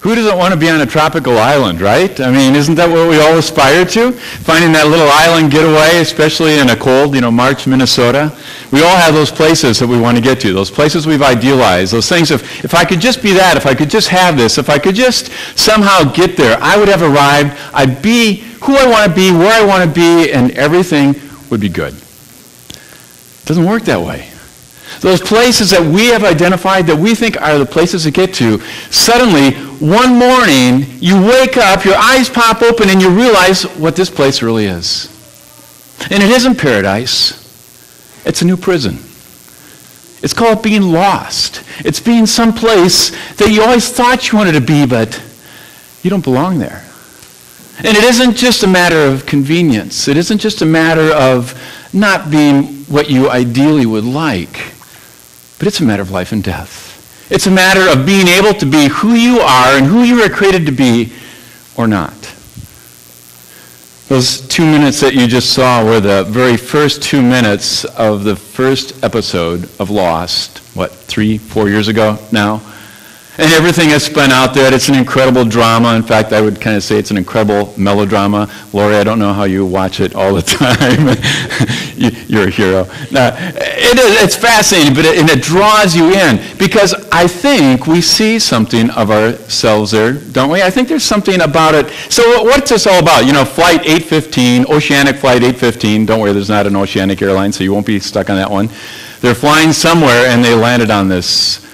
Who doesn't want to be on a tropical island, right? I mean, isn't that what we all aspire to? Finding that little island getaway, especially in a cold, March, Minnesota. We all have those places that we want to get to, those places we've idealized, those things if I could just be that, if I could just have this, if I could just somehow get there, I would have arrived, I'd be who I want to be, where I want to be, and everything would be good. It doesn't work that way. Those places that we have identified that we think are the places to get to, suddenly, one morning, you wake up, your eyes pop open, and you realize what this place really is. And it isn't paradise. It's a new prison. It's called being lost. It's being someplace that you always thought you wanted to be, but you don't belong there. And it isn't just a matter of convenience. It isn't just a matter of not being what you ideally would like. But it's a matter of life and death. It's a matter of being able to be who you are and who you were created to be or not. Those 2 minutes that you just saw were the very first 2 minutes of the first episode of Lost, 3-4 years ago now? And everything has spun out there. It's an incredible drama. In fact, I would kind of say it's an incredible melodrama. Lori, I don't know how you watch it all the time. You're a hero. It's fascinating, but it draws you in because I think we see something of ourselves there, don't we? I think there's something about it. So what's this all about? Flight 815, Oceanic Flight 815. Don't worry, there's not an Oceanic airline, so you won't be stuck on that one. They're flying somewhere, and they landed on this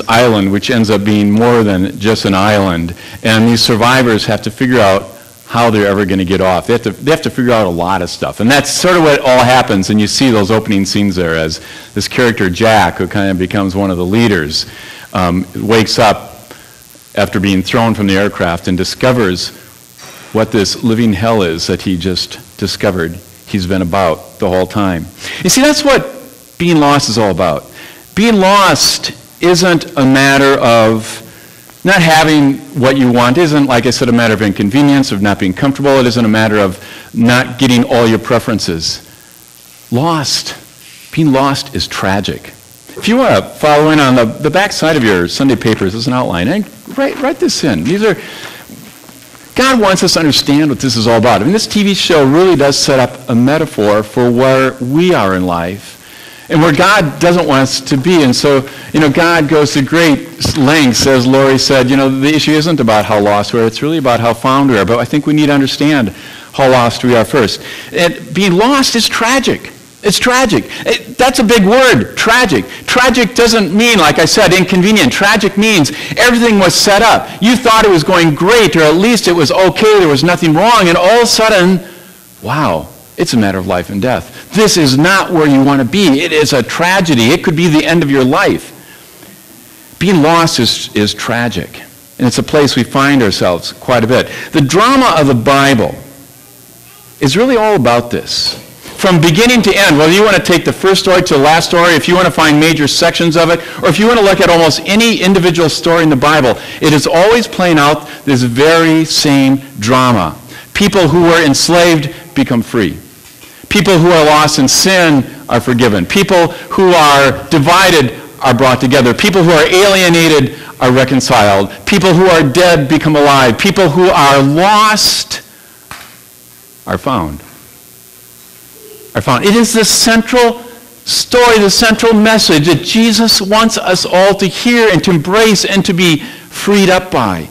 island, which ends up being more than just an island. And these survivors have to figure out how they're ever going to get off. They have to figure out a lot of stuff. And that's sort of what all happens. And you see those opening scenes there as this character, Jack, who kind of becomes one of the leaders, wakes up after being thrown from the aircraft and discovers what this living hell is that he just discovered he's been about the whole time. You see, that's what being lost is all about. Being lost isn't a matter of not having what you want. It isn't, like I said, a matter of inconvenience, of not being comfortable. It isn't a matter of not getting all your preferences. Being lost is tragic. If you want to follow in on the back side of your Sunday papers as an outline, write this in. God wants us to understand what this is all about. I mean, this TV show really does set up a metaphor for where we are in life and where God doesn't want us to be. And so, God goes to great lengths, as Lori said. The issue isn't about how lost we are. It's really about how found we are. But I think we need to understand how lost we are first. And being lost is tragic. It's tragic. That's a big word, tragic. Tragic doesn't mean, like I said, inconvenient. Tragic means everything was set up. You thought it was going great, or at least it was okay, there was nothing wrong, and all of a sudden, wow, it's a matter of life and death. This is not where you want to be. It is a tragedy. It could be the end of your life. Being lost is tragic, and it's a place we find ourselves quite a bit. The drama of the Bible is really all about this. From beginning to end, whether you want to take the first story to the last story, if you want to find major sections of it, or if you want to look at almost any individual story in the Bible, it is always playing out this very same drama. People who were enslaved become free. People who are lost in sin are forgiven. People who are divided are brought together. People who are alienated are reconciled. People who are dead become alive. People who are lost are found. It is the central story, the central message that Jesus wants us all to hear and to embrace and to be freed up by.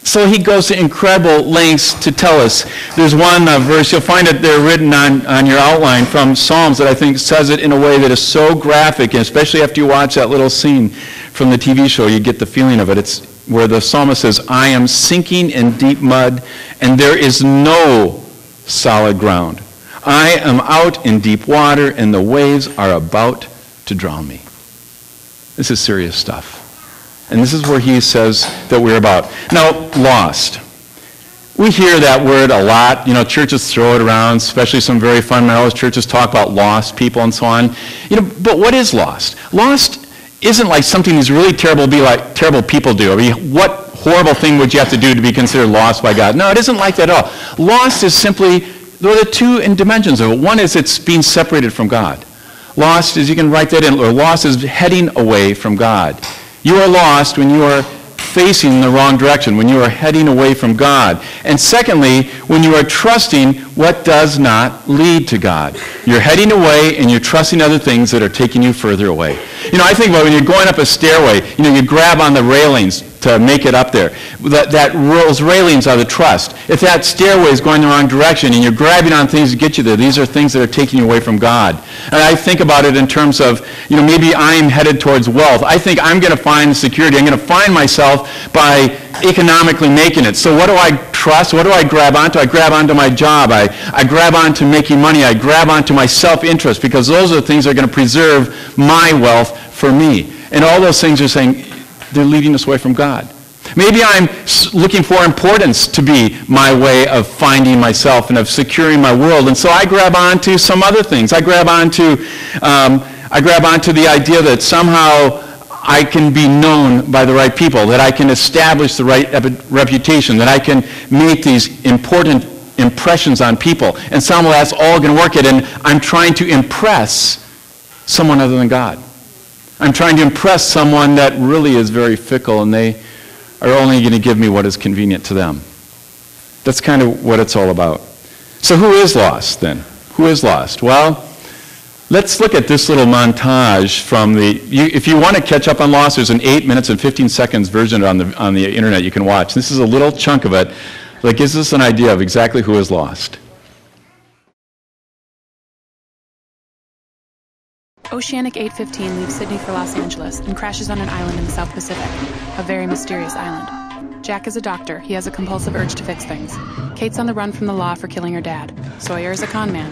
So he goes to incredible lengths to tell us. There's one verse, you'll find it there written on your outline from Psalms that I think says it in a way that is so graphic, and especially after you watch that little scene from the TV show, you get the feeling of it. It's where the psalmist says, I am sinking in deep mud, and there is no solid ground. I am out in deep water, and the waves are about to drown me. This is serious stuff. And this is where he says that we're about. Now, lost. We hear that word a lot. Churches throw it around, especially some very fundamentalist churches talk about lost people and so on. But what is lost? Lost isn't like something these really terrible people do. I mean, what horrible thing would you have to do to be considered lost by God? No, it isn't like that at all. Lost is simply, there are the two dimensions of it. One is it's being separated from God. Lost is, you can write that in, or lost is heading away from God. You are lost when you are facing the wrong direction, when you are heading away from God. And secondly, when you are trusting what does not lead to God. You're heading away and you're trusting other things that are taking you further away. I think about when you're going up a stairway, you grab on the railings to make it up there. Those railings are the trust. If that stairway is going the wrong direction and you're grabbing on things to get you there, these are things that are taking you away from God. And I think about it in terms of, maybe I'm headed towards wealth. I think I'm going to find security. I'm going to find myself by economically making it. So what do I trust? What do I grab onto? I grab onto my job. I grab onto making money. I grab onto my self-interest, because those are the things that are going to preserve my wealth for me. And all those things are saying, they're leading us away from God. Maybe I'm looking for importance to be my way of finding myself and of securing my world. And so I grab onto some other things. I grab onto the idea that somehow I can be known by the right people, that I can establish the right reputation, that I can make these important impressions on people. And somehow that's all going to work it. And I'm trying to impress someone other than God. I'm trying to impress someone that really is very fickle, and they are only going to give me what is convenient to them. That's kind of what it's all about. So who is lost then? Who is lost? Well, let's look at this little montage from if you want to catch up on Lost, there's an 8 minutes and 15 seconds version on the internet you can watch. This is a little chunk of it that gives us an idea of exactly who is lost. Oceanic 815 leaves Sydney for Los Angeles and crashes on an island in the South Pacific, a very mysterious island. Jack is a doctor. He has a compulsive urge to fix things. Kate's on the run from the law for killing her dad. Sawyer is a con man.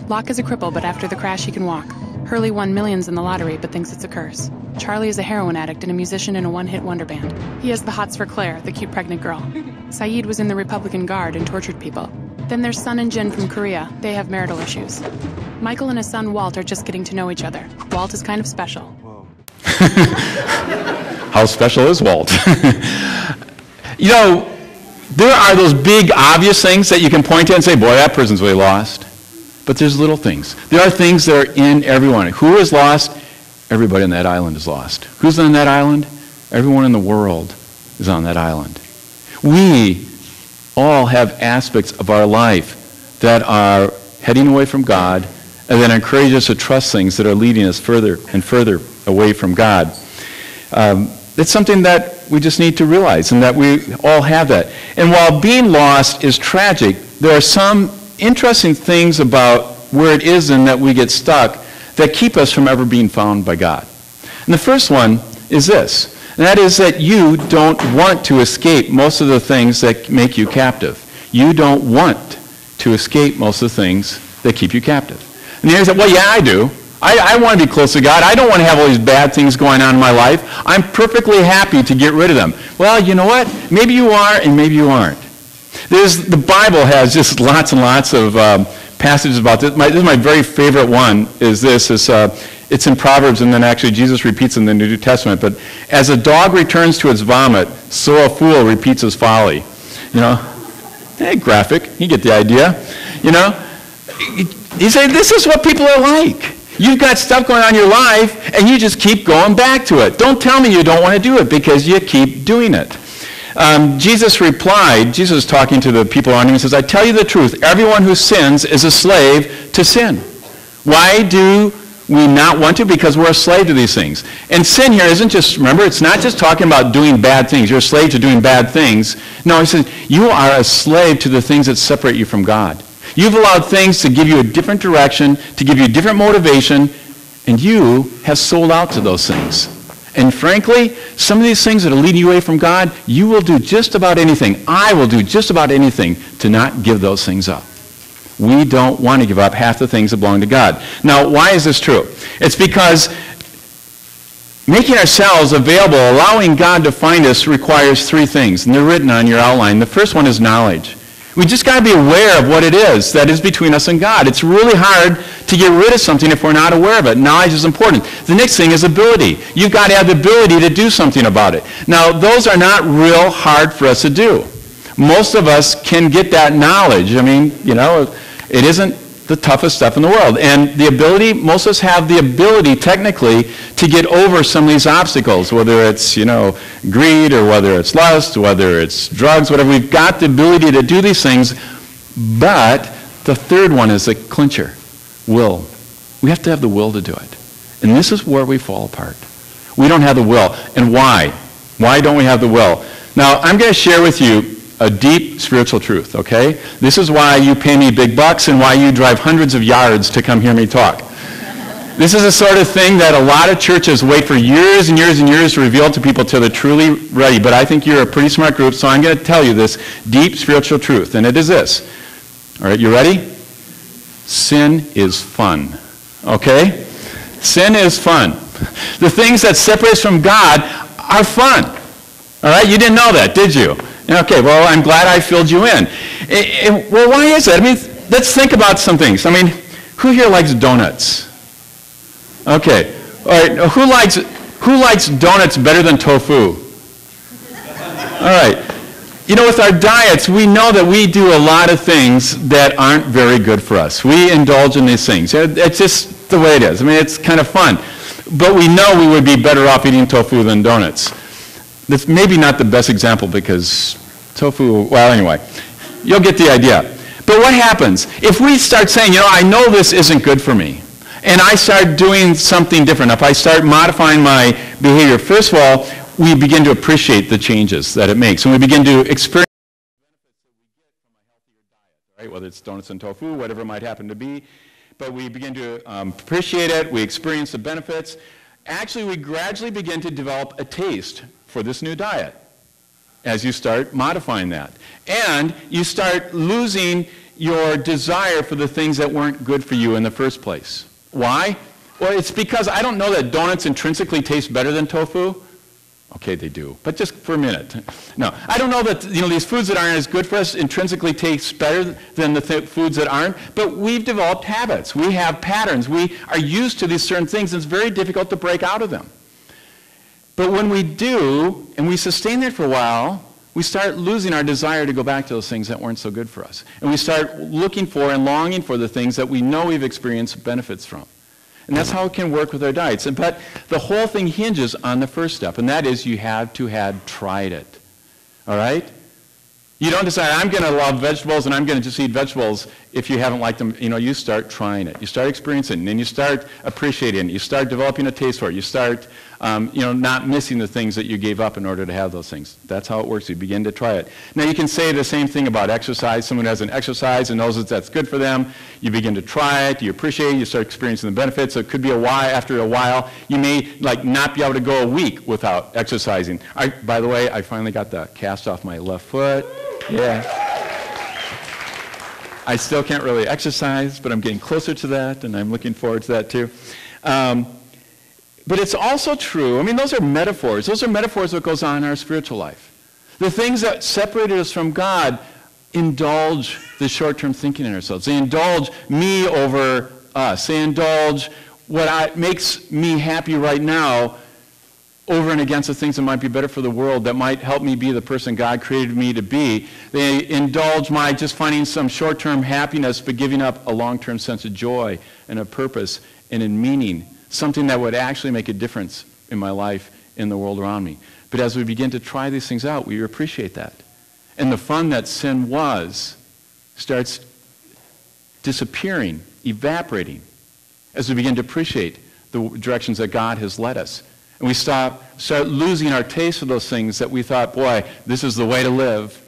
Locke is a cripple, but after the crash he can walk. Hurley won millions in the lottery, but thinks it's a curse. Charlie is a heroin addict and a musician in a one-hit wonder band. He has the hots for Claire, the cute pregnant girl. Saeed was in the Republican Guard and tortured people. Then there's Sun and Jin from Korea. They have marital issues. Michael and his son Walt are just getting to know each other. Walt is kind of special. How special is Walt? There are those big obvious things that you can point to and say, boy, that person's really lost. But there's little things. There are things that are in everyone. Who is lost? Everybody on that island is lost. Who's on that island? Everyone in the world is on that island. We all have aspects of our life that are heading away from God and that encourage us to trust things that are leading us further and further away from God. It's something that we just need to realize, and that we all have that. And while being lost is tragic, there are some interesting things about where it is in that we get stuck that keep us from ever being found by God. And the first one is this, and that is that you don't want to escape most of the things that make you captive. You don't want to escape most of the things that keep you captive. And the answer is, well, yeah, I do. I want to be close to God. I don't want to have all these bad things going on in my life. I'm perfectly happy to get rid of them. Well, you know what? Maybe you are and maybe you aren't. The Bible has just lots and lots of passages about this. This is my very favorite one, is this. It's in Proverbs, and then actually Jesus repeats in the New Testament. But as a dog returns to its vomit, so a fool repeats his folly. Hey, graphic. You get the idea. You say, this is what people are like. You've got stuff going on in your life, and you just keep going back to it. Don't tell me you don't want to do it, because you keep doing it. Jesus replied, Jesus is talking to the people around him, and says, I tell you the truth, everyone who sins is a slave to sin. Why do we not want to? Because we're a slave to these things. And sin here isn't just, remember, it's not just talking about doing bad things. You're a slave to doing bad things. No, he says, you are a slave to the things that separate you from God. You've allowed things to give you a different direction, to give you a different motivation, and you have sold out to those things. And frankly, some of these things that are leading you away from God, you will do just about anything. I will do just about anything to not give those things up. We don't want to give up half the things that belong to God. Now, why is this true? It's because making ourselves available, allowing God to find us, requires three things, and they're written on your outline. The first one is knowledge. We just got to be aware of what it is that is between us and God. It's really hard to get rid of something if we're not aware of it. Knowledge is important. The next thing is ability. You've got to have the ability to do something about it. Now, those are not real hard for us to do. Most of us can get that knowledge. I mean, it isn't the toughest stuff in the world. And the ability, most of us have the ability technically to get over some of these obstacles, whether it's, greed or whether it's lust, whether it's drugs, whatever. We've got the ability to do these things, but the third one is the clincher, will. We have to have the will to do it. And this is where we fall apart. We don't have the will. And why? Why don't we have the will? Now, I'm going to share with you a deep spiritual truth, okay? This is why you pay me big bucks and why you drive hundreds of yards to come hear me talk. This is the sort of thing that a lot of churches wait for years and years and years to reveal to people till they're truly ready. But I think you're a pretty smart group, so I'm going to tell you this deep spiritual truth, and it is this. All right, you ready? Sin is fun, okay? Sin is fun. The things that separate us from God are fun. All right, you didn't know that, did you? Okay, well, I'm glad I filled you in. Well, why is that? I mean, let's think about some things. I mean, who here likes donuts? Okay, all right, who likes donuts better than tofu? All right. With our diets, we know that we do a lot of things that aren't very good for us. We indulge in these things. It's just the way it is. I mean, it's kind of fun. But we know we would be better off eating tofu than donuts. That's maybe not the best example because tofu, well, anyway, you'll get the idea. But what happens? If we start saying, I know this isn't good for me, and I start doing something different, if I start modifying my behavior, first of all, we begin to appreciate the changes that it makes, and we begin to experience right? Whether it's donuts and tofu, whatever it might happen to be, but we begin to appreciate it, we experience the benefits. Actually, we gradually begin to develop a taste for this new diet as you start modifying that. And you start losing your desire for the things that weren't good for you in the first place. Why? Well, it's because I don't know that donuts intrinsically taste better than tofu. Okay, they do, but just for a minute. No, I don't know that these foods that aren't as good for us intrinsically taste better than the foods that aren't, but we've developed habits. We have patterns. We are used to these certain things, and it's very difficult to break out of them. But when we do, and we sustain that for a while, we start losing our desire to go back to those things that weren't so good for us. And we start looking for and longing for the things that we know we've experienced benefits from. And that's how it can work with our diets. But the whole thing hinges on the first step, and that is you have to have tried it. All right? You don't decide, I'm going to love vegetables and I'm going to just eat vegetables if you haven't liked them. You start trying it. You start experiencing it, and then you start appreciating it. You start developing a taste for it. You start, not missing the things that you gave up in order to have those things. That's how it works. You begin to try it. Now, you can say the same thing about exercise. Someone who has an exercise and knows that that's good for them. You begin to try it. You appreciate it. You start experiencing the benefits. So it could be a while. After a while, you may not be able to go a week without exercising. By the way, I finally got the cast off my left foot. Yeah. I still can't really exercise, but I'm getting closer to that, and I'm looking forward to that too. But it's also true, those are metaphors. Those are metaphors of what goes on in our spiritual life. The things that separated us from God indulge the short-term thinking in ourselves. They indulge me over us. They indulge what makes me happy right now over and against the things that might be better for the world, that might help me be the person God created me to be. They indulge my just finding some short-term happiness, but giving up a long-term sense of joy and a purpose and in meaning, something that would actually make a difference in my life, in the world around me. But as we begin to try these things out, we appreciate that. And the fun that sin was starts disappearing, evaporating, as we begin to appreciate the directions that God has led us. And we start losing our taste for those things that we thought, boy, this is the way to live,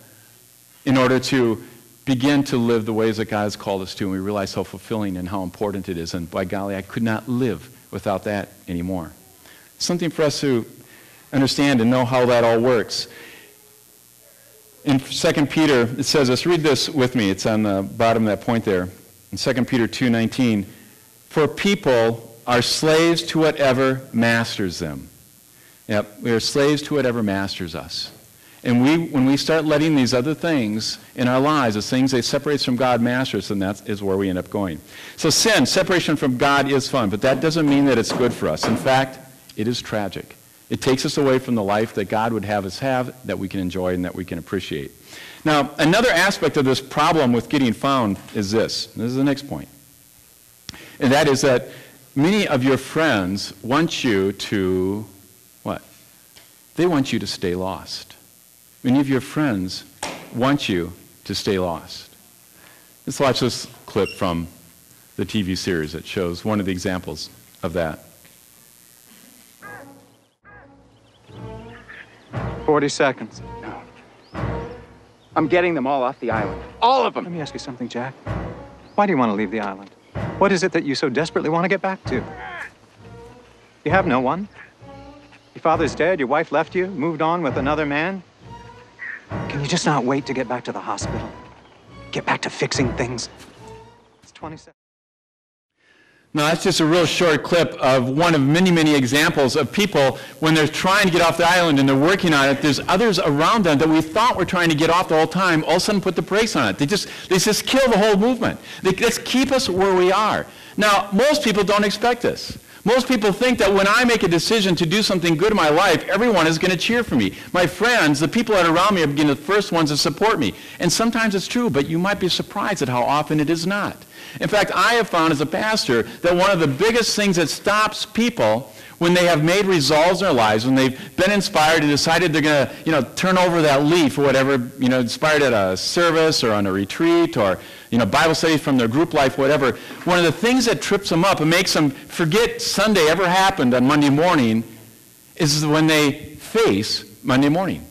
in order to begin to live the ways that God has called us to. And we realize how fulfilling and how important it is. And by golly, I could not live without that anymore. Something for us to understand and know how that all works. In 2 Peter, it says this. Read this with me. It's on the bottom of that point there. In 2 Peter 2:19, for people are slaves to whatever masters them. Yep, we are slaves to whatever masters us. And when we start letting these other things in our lives, the things that separate us from God, master us, and that is where we end up going. So sin, separation from God, is fun, but that doesn't mean that it's good for us. In fact, it is tragic. It takes us away from the life that God would have us have, that we can enjoy and that we can appreciate. Now, another aspect of this problem with getting found is this. This is the next point. And that is that many of your friends want you to, what? They want you to stay lost. Many of your friends want you to stay lost. Let's watch this clip from the TV series that shows one of the examples of that. 40 seconds. No. I'm getting them all off the island. All of them! Let me ask you something, Jack. Why do you want to leave the island? What is it that you so desperately want to get back to? You have no one. Your father's dead, your wife left you, moved on with another man. Can you just not wait to get back to the hospital? Get back to fixing things? It's 20 seconds. Now, that's just a real short clip of one of many, many examples of people when they're trying to get off the island and they're working on it. There's others around them that we thought were trying to get off the whole time, all of a sudden put the brakes on it. They just kill the whole movement. They just keep us where we are. Now, most people don't expect this. Most people think that when I make a decision to do something good in my life, everyone is going to cheer for me. My friends, the people that are around me, are being the first ones to support me. And sometimes it's true, but you might be surprised at how often it is not. In fact, I have found as a pastor that one of the biggest things that stops people when they have made resolves in their lives, when they've been inspired and decided they're going to, turn over that leaf or whatever, inspired at a service or on a retreat or, Bible study from their group life, whatever, one of the things that trips them up and makes them forget Sunday ever happened on Monday morning is when they face Monday morning.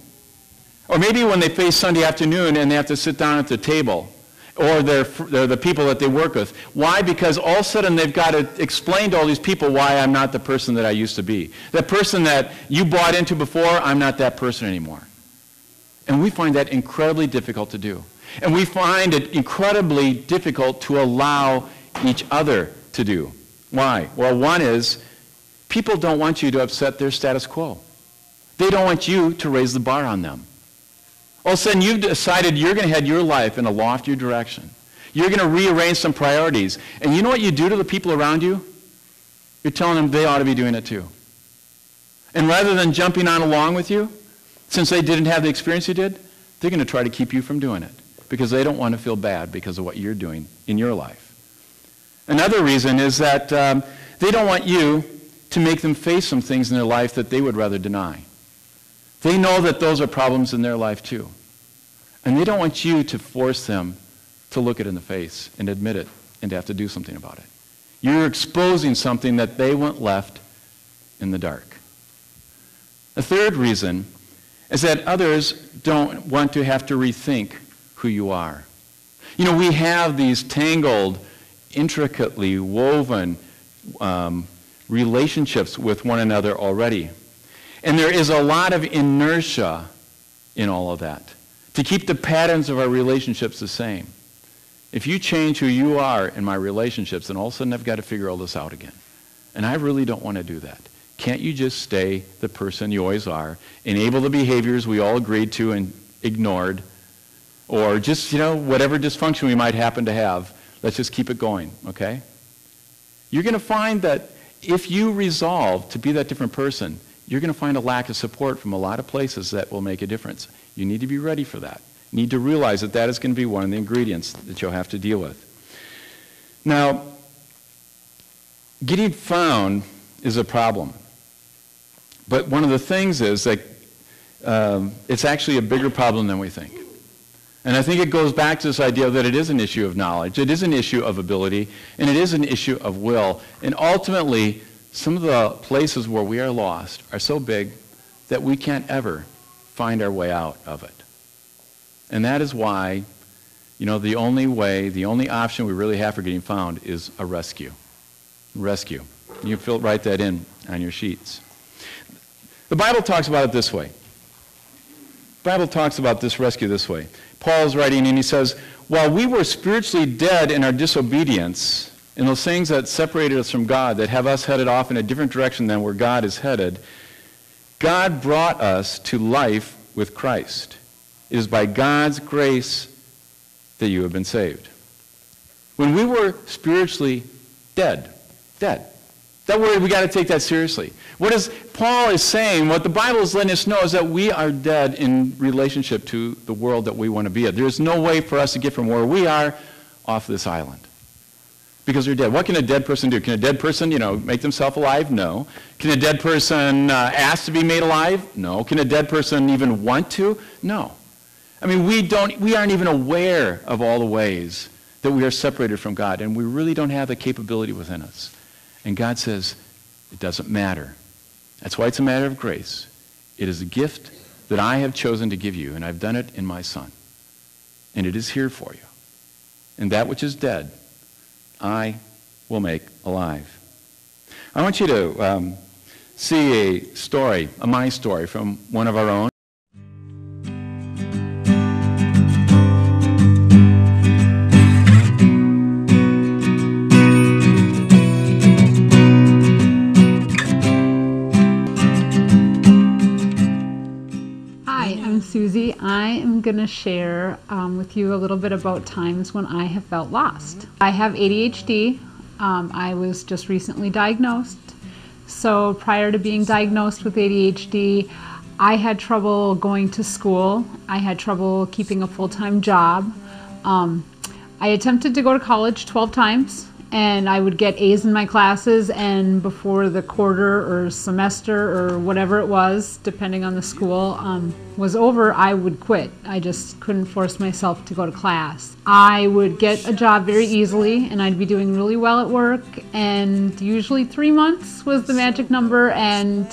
Or maybe when they face Sunday afternoon and they have to sit down at the table. Or they're the people that they work with. Why? Because all of a sudden they've got to explain to all these people why I'm not the person that I used to be. That person that you bought into before, I'm not that person anymore. And we find that incredibly difficult to do. And we find it incredibly difficult to allow each other to do. Why? Well, one is people don't want you to upset their status quo. They don't want you to raise the bar on them. All of a sudden, you've decided you're going to head your life in a loftier direction. You're going to rearrange some priorities. And you know what you do to the people around you? You're telling them they ought to be doing it too. And rather than jumping on along with you, since they didn't have the experience you did, they're going to try to keep you from doing it because they don't want to feel bad because of what you're doing in your life. Another reason is that they don't want you to make them face some things in their life that they would rather deny. They know that those are problems in their life too. And they don't want you to force them to look it in the face and admit it and to have to do something about it. You're exposing something that they want left in the dark. A third reason is that others don't want to have to rethink who you are. We have these tangled, intricately woven relationships with one another already. And there is a lot of inertia in all of that to keep the patterns of our relationships the same. If you change who you are in my relationships, then all of a sudden I've got to figure all this out again. And I really don't want to do that. Can't you just stay the person you always are, enable the behaviors we all agreed to and ignored, or just, whatever dysfunction we might happen to have, let's just keep it going, okay? You're going to find that if you resolve to be that different person, you're going to find a lack of support from a lot of places that will make a difference. You need to be ready for that. You need to realize that that is going to be one of the ingredients that you'll have to deal with. Now, getting found is a problem. But one of the things is that it's actually a bigger problem than we think. And I think it goes back to this idea that it is an issue of knowledge, it is an issue of ability, and it is an issue of will. And ultimately, some of the places where we are lost are so big that we can't ever find our way out of it. And that is why, the only option we really have for getting found is a rescue. Rescue. You can write that in on your sheets. The Bible talks about it this way. The Bible talks about this rescue this way. Paul's writing and he says, while we were spiritually dead in our disobedience, in those things that separated us from God, that have us headed off in a different direction than where God is headed, God brought us to life with Christ. It is by God's grace that you have been saved. When we were spiritually dead. That word, we got to take that seriously. Paul is saying, what the Bible is letting us know is that we are dead in relationship to the world that we want to be at. There's no way for us to get from where we are off this island. because they're dead. What can a dead person do? Can a dead person, make themselves alive? No. Can a dead person ask to be made alive? No. Can a dead person even want to? No. I mean, we aren't even aware of all the ways that we are separated from God, and we really don't have the capability within us. And God says, it doesn't matter. That's why it's a matter of grace. It is a gift that I have chosen to give you, and I've done it in my Son. And it is here for you. And that which is dead, I will make alive. I want you to see a story, my story, from one of our own. Susie. I am going to share with you a little bit about times when I have felt lost. I have ADHD. I was just recently diagnosed. So prior to being diagnosed with ADHD, I had trouble going to school. I had trouble keeping a full-time job. I attempted to go to college 12 times, and I would get A's in my classes, and before the quarter or semester or whatever it was, depending on the school, was over, I would quit. I just couldn't force myself to go to class. I would get a job very easily, and I'd be doing really well at work, and usually 3 months was the magic number, and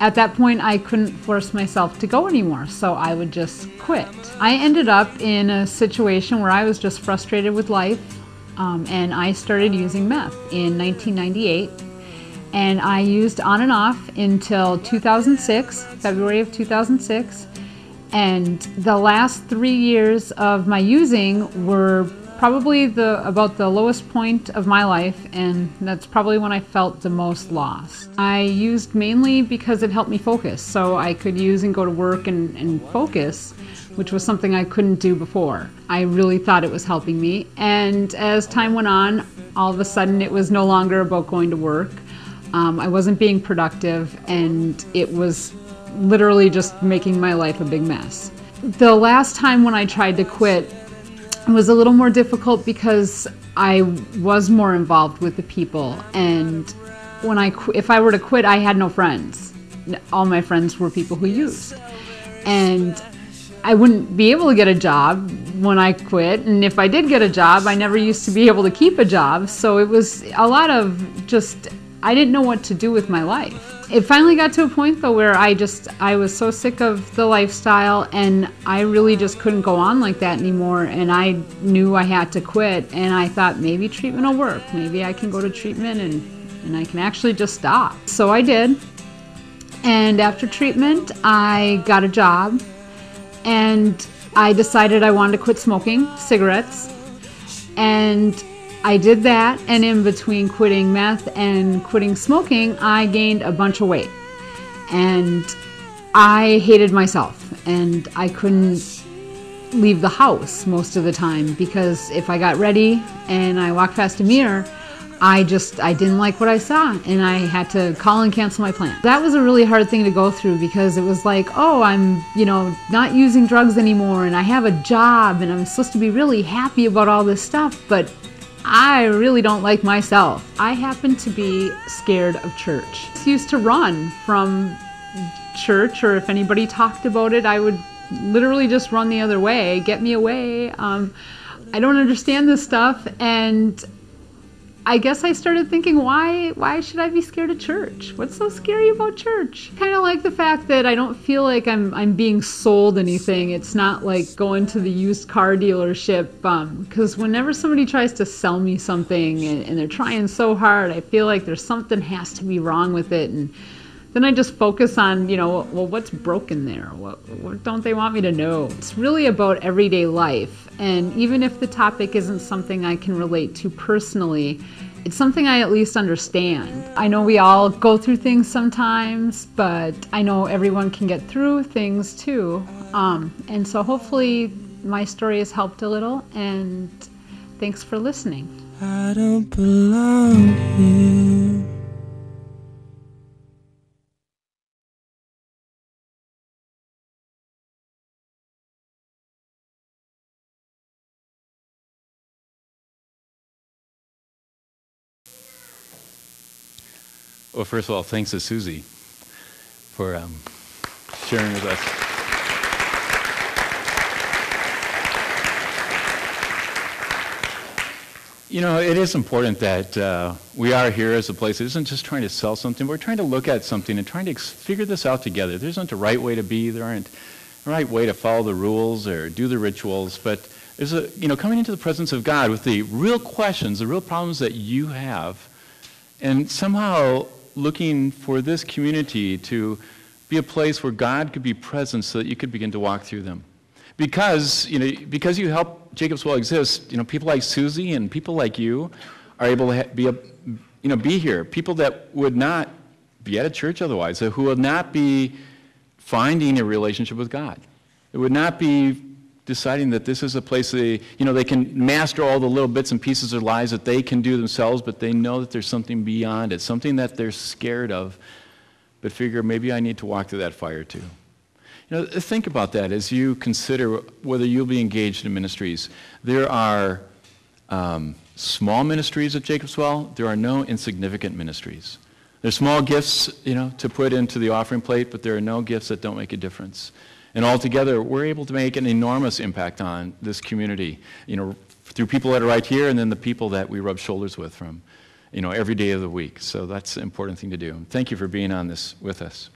at that point I couldn't force myself to go anymore, so I would just quit. I ended up in a situation where I was just frustrated with life. And I started using meth in 1998, and I used on and off until 2006, February of 2006, and the last 3 years of my using were probably about the lowest point of my life, and that's probably when I felt the most lost. I used mainly because it helped me focus, so I could use and go to work and focus, which was something I couldn't do before. I really thought it was helping me, and as time went on, all of a sudden it was no longer about going to work. I wasn't being productive, and it was literally just making my life a big mess. The last time when I tried to quit was a little more difficult because I was more involved with the people, and if I were to quit, I had no friends. All my friends were people who used, and I wouldn't be able to get a job when I quit, and if I did get a job, I never used to be able to keep a job, so it was a lot of just, I didn't know what to do with my life. It finally got to a point though where I was so sick of the lifestyle, and I really just couldn't go on like that anymore, and I knew I had to quit, and I thought maybe treatment will work. Maybe I can go to treatment and I can actually just stop. So I did, and after treatment I got a job, and I decided I wanted to quit smoking cigarettes, and I did that, and in between quitting meth and quitting smoking, I gained a bunch of weight, and I hated myself, and I couldn't leave the house most of the time because if I got ready and I walked past a mirror, I didn't like what I saw, and I had to call and cancel my plan. That was a really hard thing to go through because it was like, oh, I'm, not using drugs anymore, and I have a job, and I'm supposed to be really happy about all this stuff, but I really don't like myself. I happen to be scared of church. I used to run from church, or if anybody talked about it, I would literally just run the other way, get me away. I don't understand this stuff, and I guess I started thinking, why should I be scared of church? What's so scary about church? Kind of like the fact that I don't feel like I'm being sold anything. It's not like going to the used car dealership, because whenever somebody tries to sell me something and they're trying so hard, I feel like there's something has to be wrong with it, and then I just focus on, well, what's broken there? What don't they want me to know? It's really about everyday life. And even if the topic isn't something I can relate to personally, it's something I at least understand. I know we all go through things sometimes, but I know everyone can get through things too. And so hopefully my story has helped a little, and thanks for listening. I don't belong here. Well, first of all, thanks to Susie for sharing with us. You know, it is important that we are here as a place that isn't just trying to sell something. We're trying to look at something and trying to figure this out together. There isn't a right way to be. There aren't a right way to follow the rules or do the rituals. But there's a, you know, coming into the presence of God with the real questions, the real problems that you have, and somehow looking for this community to be a place where God could be present so that you could begin to walk through them. Because you help Jacob's Well exist, you know, people like Susie and people like you are able to be here. People that would not be at a church otherwise, who would not be finding a relationship with God. It would not be deciding that this is a place they can master all the little bits and pieces of their lives that they can do themselves, but they know that there's something beyond it, something that they're scared of, but figure maybe I need to walk through that fire too. You know, think about that as you consider whether you'll be engaged in ministries. There are small ministries at Jacob's Well. There are no insignificant ministries. There's small gifts, you know, to put into the offering plate, but there are no gifts that don't make a difference. And altogether, we're able to make an enormous impact on this community, you know, through people that are right here and then the people that we rub shoulders with from, you know, every day of the week. So that's an important thing to do. Thank you for being on this with us.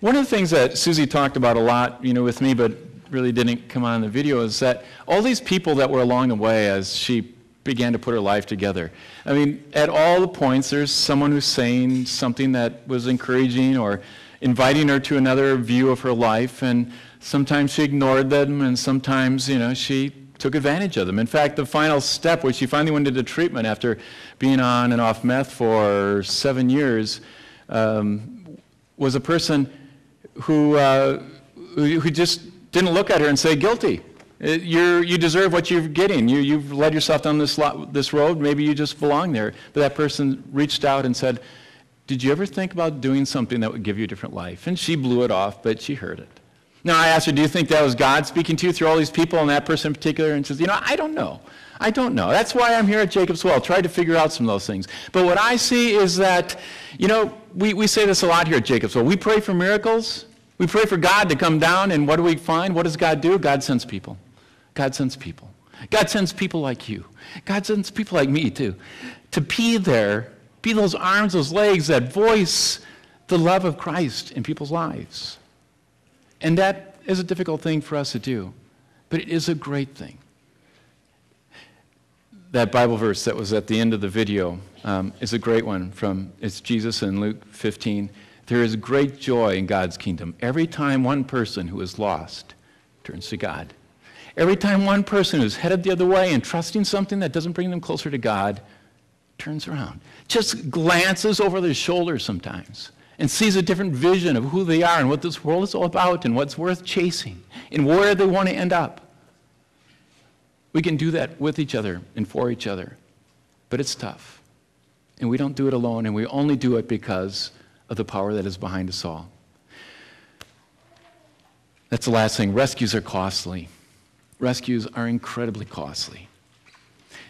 One of the things that Susie talked about a lot, you know, with me, but really didn't come on in the video, is that all these people that were along the way as she began to put her life together. I mean, at all the points, there's someone who's saying something that was encouraging or inviting her to another view of her life, and sometimes she ignored them, and sometimes, you know, she took advantage of them. In fact, the final step where she finally went into treatment after being on and off meth for 7 years was a person who just didn't look at her and say, guilty. You deserve what you're getting. You've led yourself down this road. Maybe you just belong there. But that person reached out and said, did you ever think about doing something that would give you a different life? And she blew it off, but she heard it. Now, I asked her, do you think that was God speaking to you through all these people and that person in particular? And she says, you know, I don't know. I don't know. That's why I'm here at Jacob's Well, try to figure out some of those things. But what I see is that, you know, we say this a lot here at Jacob's Well. We pray for miracles. We pray for God to come down, and what do we find? What does God do? God sends people. God sends people. God sends people like you. God sends people like me, too, to be there, be those arms, those legs that voice the love of Christ in people's lives. And that is a difficult thing for us to do, but it is a great thing. That Bible verse that was at the end of the video is a great one. It's Jesus in Luke 15. There is great joy in God's kingdom every time one person who is lost turns to God. Every time one person who's headed the other way and trusting something that doesn't bring them closer to God turns around, just glances over their shoulder sometimes and sees a different vision of who they are and what this world is all about and what's worth chasing and where they want to end up. We can do that with each other and for each other, but it's tough. And we don't do it alone, and we only do it because of the power that is behind us all. That's the last thing. Rescues are costly. Rescues are incredibly costly.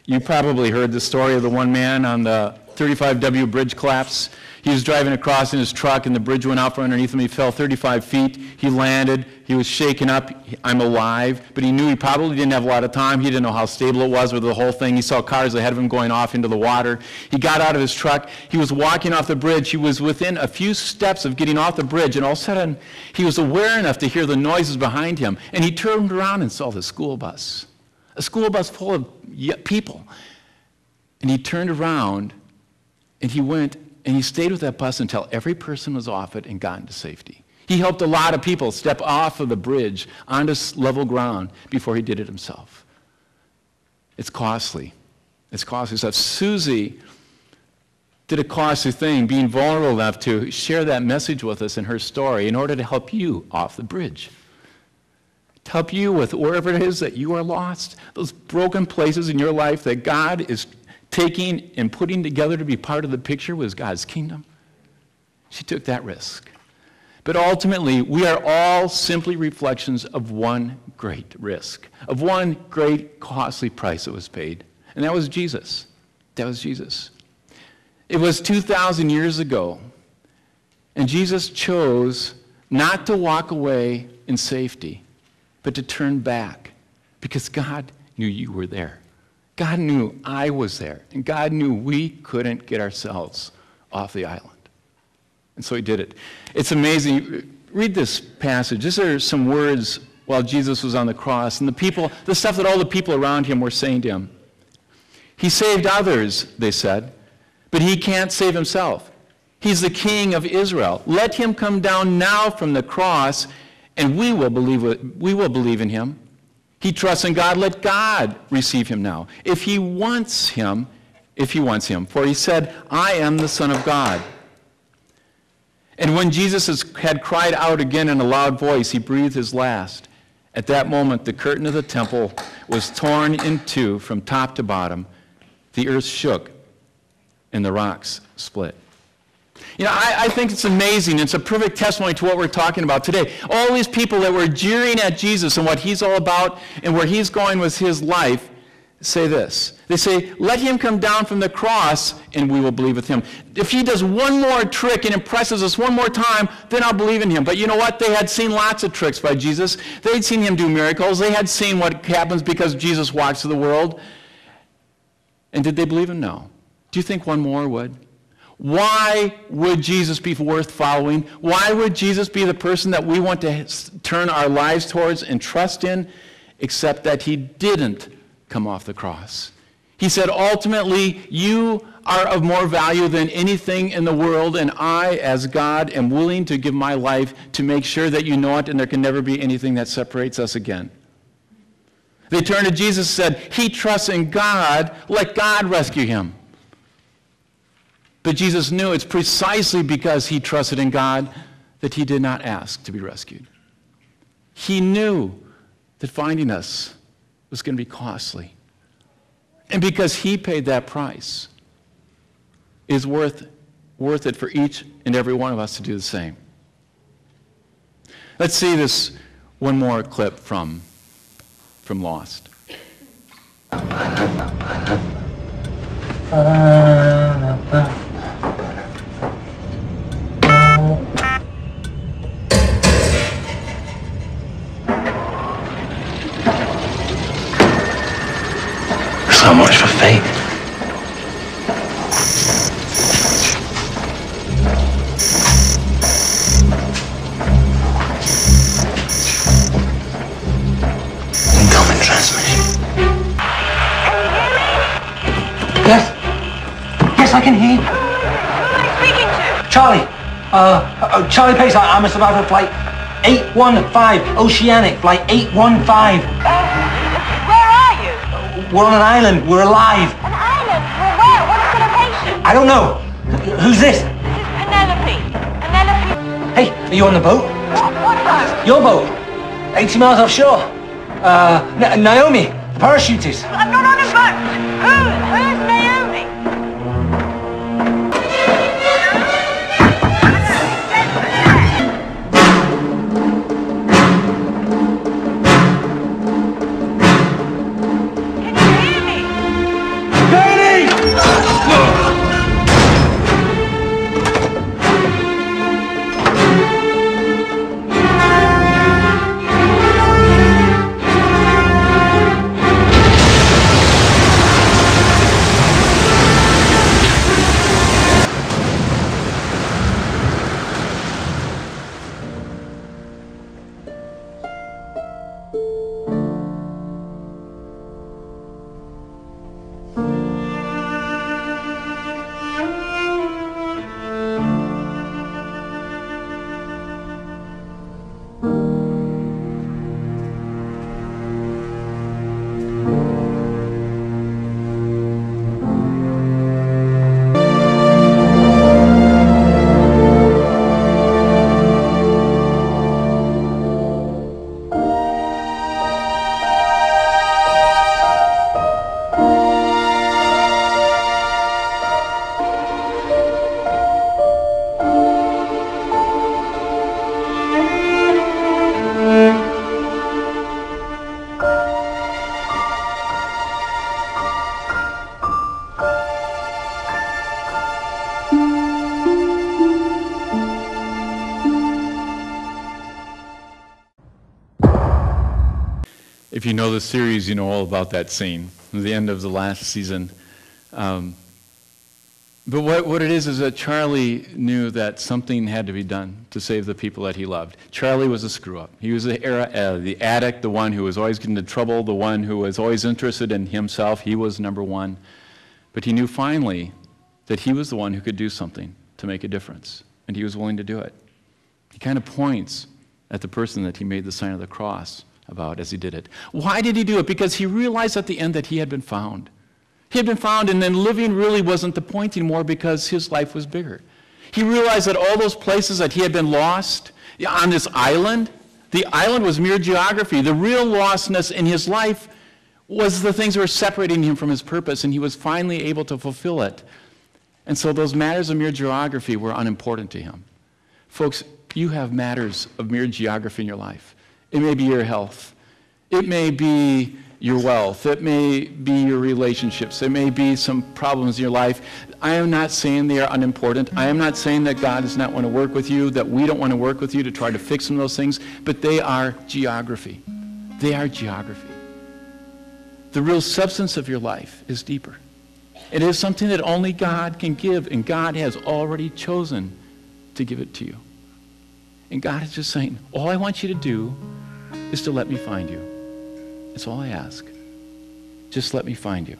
You probably heard the story of the one man on the 35W bridge collapse. He was driving across in his truck, and the bridge went out from underneath him. He fell 35 feet. He landed. He was shaken up. I'm alive. But he knew he probably didn't have a lot of time. He didn't know how stable it was with the whole thing. He saw cars ahead of him going off into the water. He got out of his truck. He was walking off the bridge. He was within a few steps of getting off the bridge, and all of a sudden, he was aware enough to hear the noises behind him, and he turned around and saw the school bus, a school bus full of people. And he turned around, and he went, and he stayed with that bus until every person was off it and got into safety. He helped a lot of people step off of the bridge onto level ground before he did it himself. It's costly. It's costly stuff. Susie did a costly thing, being vulnerable enough to share that message with us in her story in order to help you off the bridge. To help you with wherever it is that you are lost, those broken places in your life that God is taking and putting together to be part of the picture with God's kingdom. She took that risk. But ultimately, we are all simply reflections of one great risk, of one great costly price that was paid. And that was Jesus. That was Jesus. It was 2,000 years ago And Jesus chose not to walk away in safety, but to turn back, because God knew you were there. God knew I was there, and God knew we couldn't get ourselves off the island. And so he did it. It's amazing. Read this passage. These are some words while Jesus was on the cross, and the stuff that all the people around him were saying to him. He saved others, they said, but he can't save himself. He's the King of Israel. Let him come down now from the cross, and we will believe in him. He trusts in God. Let God receive him now, if he wants him. For he said, I am the Son of God. And when Jesus had cried out again in a loud voice, he breathed his last. At that moment, the curtain of the temple was torn in two from top to bottom. The earth shook, and the rocks split. You know, I think it's amazing. It's a perfect testimony to what we're talking about today. All these people that were jeering at Jesus and what he's all about and where he's going with his life say this. They say, let him come down from the cross and we will believe with him. If he does one more trick and impresses us one more time, then I'll believe in him. But you know what? They had seen lots of tricks by Jesus. They'd seen him do miracles. They had seen what happens because Jesus walks through the world. And did they believe him? No. Do you think one more would? Why would Jesus be worth following? Why would Jesus be the person that we want to turn our lives towards and trust in, except that he didn't come off the cross? He said, ultimately, you are of more value than anything in the world, and I, as God, am willing to give my life to make sure that you know it, and there can never be anything that separates us again. They turned to Jesus and said, he trusts in God, let God rescue him. But Jesus knew it's precisely because he trusted in God that he did not ask to be rescued. He knew that finding us was going to be costly. And because he paid that price, it is worth it for each and every one of us to do the same. Let's see this one more clip from Lost. So much for fate. Incoming transmission. Yes? Yes, I can hear you. Who am I speaking to? Charlie. Charlie Pace, I'm a survivor of flight 815, Oceanic, flight 815. Where are you? We're on an island. We're alive. An island? Well, where? What's the location? I don't know. Who's this? This is Penelope. Penelope. Hey, are you on the boat? What boat? Your boat. 80 miles offshore. Naomi, the parachutist. I'm not on a boat. Who's Naomi? Can you hear me? If you know the series, you know all about that scene, the end of the last season. But what it is that Charlie knew that something had to be done to save the people that he loved. Charlie was a screw-up. He was the addict, the one who was always getting into trouble, the one who was always interested in himself. He was number one. But he knew finally that he was the one who could do something to make a difference, and he was willing to do it. He kind of points at the person that he made the sign of the cross about as he did it. Why did he do it? Because he realized at the end that he had been found. He had been found, and then living really wasn't the point anymore because his life was bigger. He realized that all those places that he had been lost on this island, the island was mere geography. The real lostness in his life was the things that were separating him from his purpose, and he was finally able to fulfill it. And so those matters of mere geography were unimportant to him. Folks, you have matters of mere geography in your life. It may be your health. It may be your wealth. It may be your relationships. It may be some problems in your life. I am not saying they are unimportant. I am not saying that God does not want to work with you, that we don't want to work with you to try to fix some of those things, but they are geography. They are geography. The real substance of your life is deeper. It is something that only God can give, and God has already chosen to give it to you. And God is just saying, all I want you to do is to let me find you. That's all I ask. Just let me find you.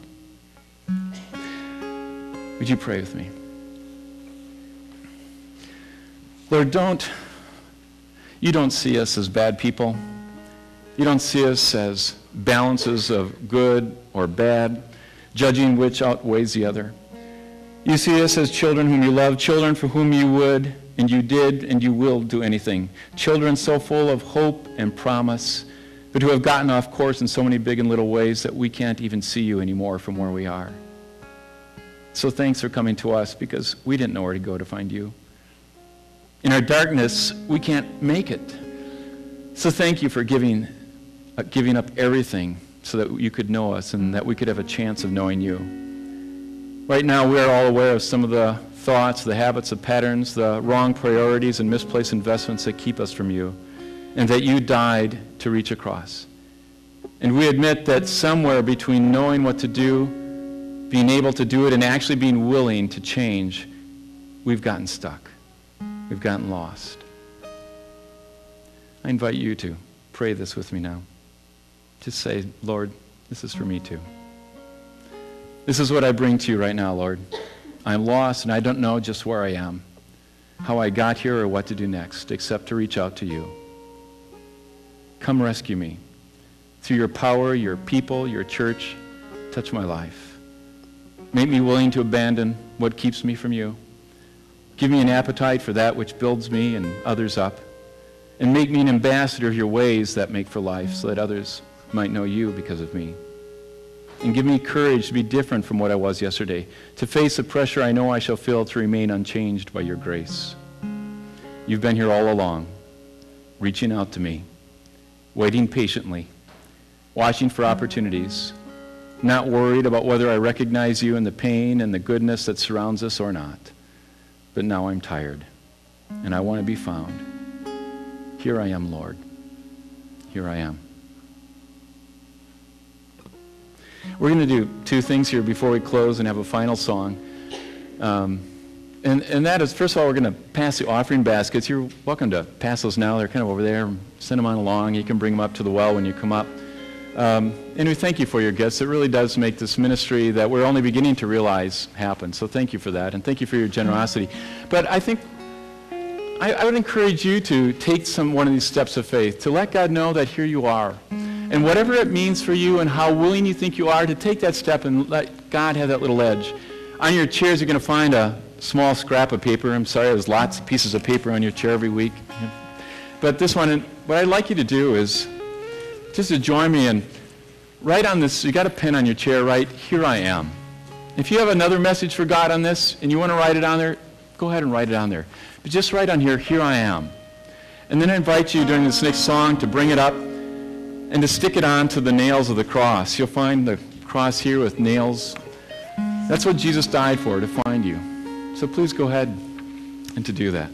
Would you pray with me? Lord, you don't see us as bad people. You don't see us as balances of good or bad, judging which outweighs the other. You see us as children whom you love, children for whom you would, and you did, and you will do anything. Children so full of hope and promise, but who have gotten off course in so many big and little ways that we can't even see you anymore from where we are. So thanks for coming to us, because we didn't know where to go to find you. In our darkness, we can't make it. So thank you for giving up everything so that you could know us and that we could have a chance of knowing you. Right now, we are all aware of some of the thoughts, the habits, the patterns, the wrong priorities and misplaced investments that keep us from you, and that you died to reach across. And we admit that somewhere between knowing what to do, being able to do it, and actually being willing to change, we've gotten stuck. We've gotten lost. I invite you to pray this with me now. Just say, Lord, this is for me too. This is what I bring to you right now, Lord. I'm lost and I don't know just where I am, how I got here or what to do next, except to reach out to you. Come rescue me. Through your power, your people, your church, touch my life. Make me willing to abandon what keeps me from you. Give me an appetite for that which builds me and others up. And make me an ambassador of your ways that make for life, so that others might know you because of me. And give me courage to be different from what I was yesterday, to face the pressure I know I shall feel to remain unchanged by your grace. You've been here all along, reaching out to me, waiting patiently, watching for opportunities, not worried about whether I recognize you in the pain and the goodness that surrounds us or not. But now I'm tired, and I want to be found. Here I am, Lord. Here I am. We're going to do two things here before we close and have a final song. And that is, first of all, we're going to pass the offering baskets. You're welcome to pass those now. They're kind of over there. Send them on along. You can bring them up to the well when you come up. And we thank you for your gifts. It really does make this ministry that we're only beginning to realize happen. So thank you for that, and thank you for your generosity. But I think I would encourage you to take one of these steps of faith, to let God know that here you are. And whatever it means for you and how willing you think you are to take that step and let God have that little edge. On your chairs, you're going to find a small scrap of paper. I'm sorry, there's lots of pieces of paper on your chair every week. But this one, what I'd like you to do is just to join me and write on this. You got a pen on your chair, right? Here I am. If you have another message for God on this and you want to write it on there, go ahead and write it on there. But just write on here I am. And then I invite you during this next song to bring it up and to stick it on to the nails of the cross. You'll find the cross here with nails. That's what Jesus died for, to find you. So please go ahead and to do that.